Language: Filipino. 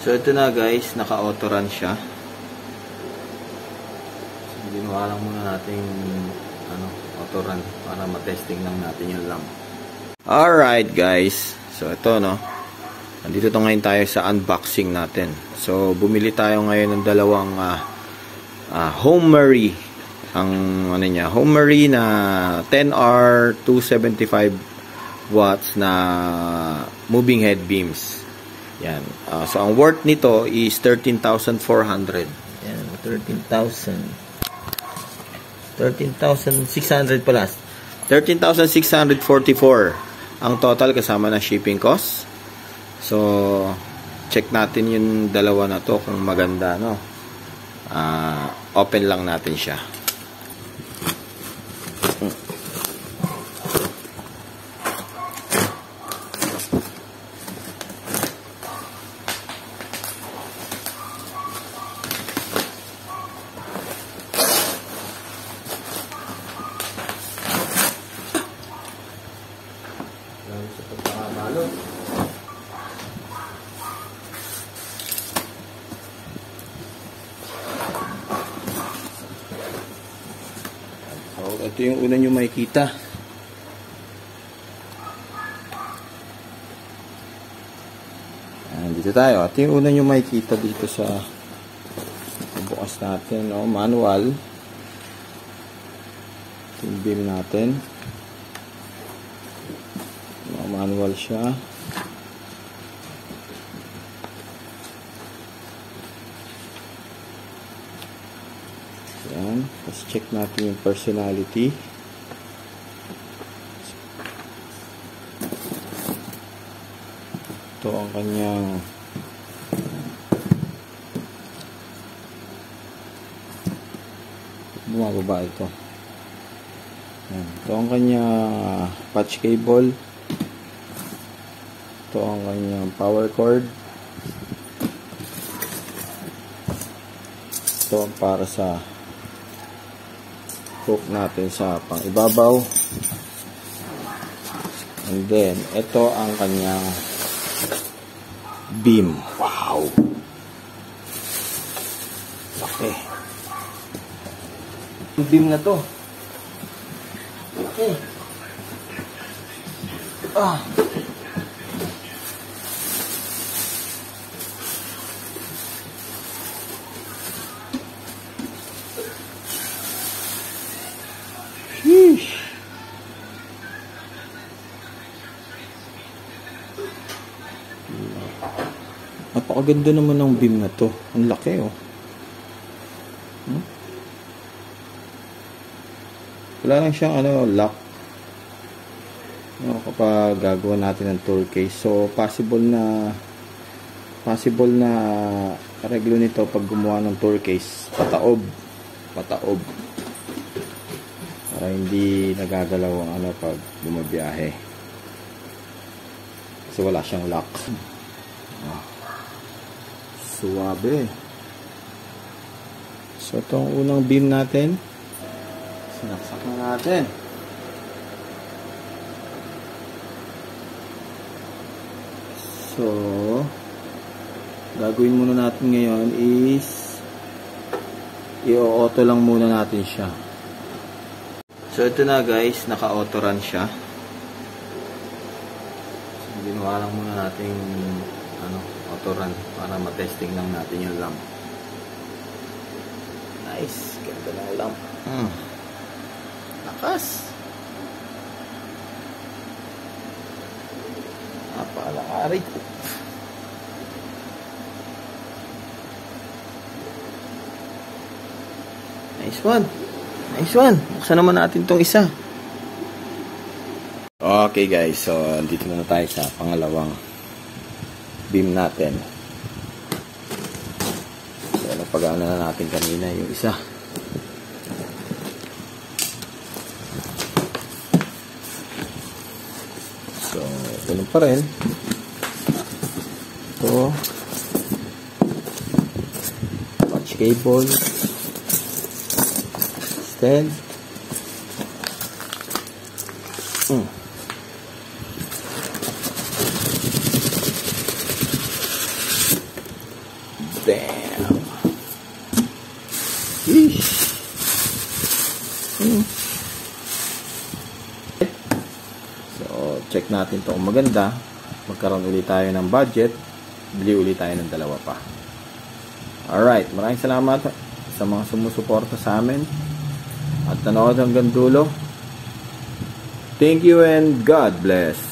So ito na guys, naka-auto run siya. So ginawa lang muna natin auto run para matesting lang natin yung lamp. Alright guys, so ito nandito ngayon tayo sa unboxing natin. So bumili tayo ngayon ng dalawang Homemarie. Ang Homemarie na 10R 275 watts na moving head beams. Yan. So ang worth nito is 13,400. Yan, 13,600 pala. 13,644 ang total kasama na shipping cost. So check natin yung dalawa na to kung maganda, open lang natin siya. Sa pagkabalot. Ito yung una nyo makikita. Dito tayo. Ito yung una nyo makikita dito sa bukas natin. Manual. Ito yung beam natin. Manual siya. Yan. Let's check natin yung personality. Ito ang kanyang bumababa ito. Yan. Ito ang kanyang patch cable. Ito ang kanyang power cord. Ito ang para sa hook natin sa pang-ibabaw. And then, ito ang kanyang beam. Wow! Okay. Yung beam na to. Okay. Napakaganda naman ng beam na to. Ang laki Wala lang siyang lock kapag gagawa natin ng tour case. So possible na reglo nito pag gumawa ng tour case, pataob para hindi nagagalaw ang pag bumabiyahe kasi wala siyang lock. Suwabe. So itong unang beam natin, sinaksak na natin. So gagawin muna natin ngayon is i-auto lang muna natin siya. So ito na guys, naka-auto run siya. So ginawa lang muna natin auto run para matesting lang natin yung lamp. Nice, ganda ng lamp. Lakas. Napakalakari. Nice one. Buksan naman natin tong isa. Okay guys, so dito na tayo sa pangalawang beam natin. So napagana na natin kanina yung isa. So ganun pa rin. Ito patch cable, stand. Damn. Eesh. So, check natin to kung maganda. Magkaroon ulit tayo ng budget. Bili ulit tayo ng dalawa pa. Alright, maraming salamat sa mga sumusuporta sa amin at nanood hanggang dulo. Thank you and God bless.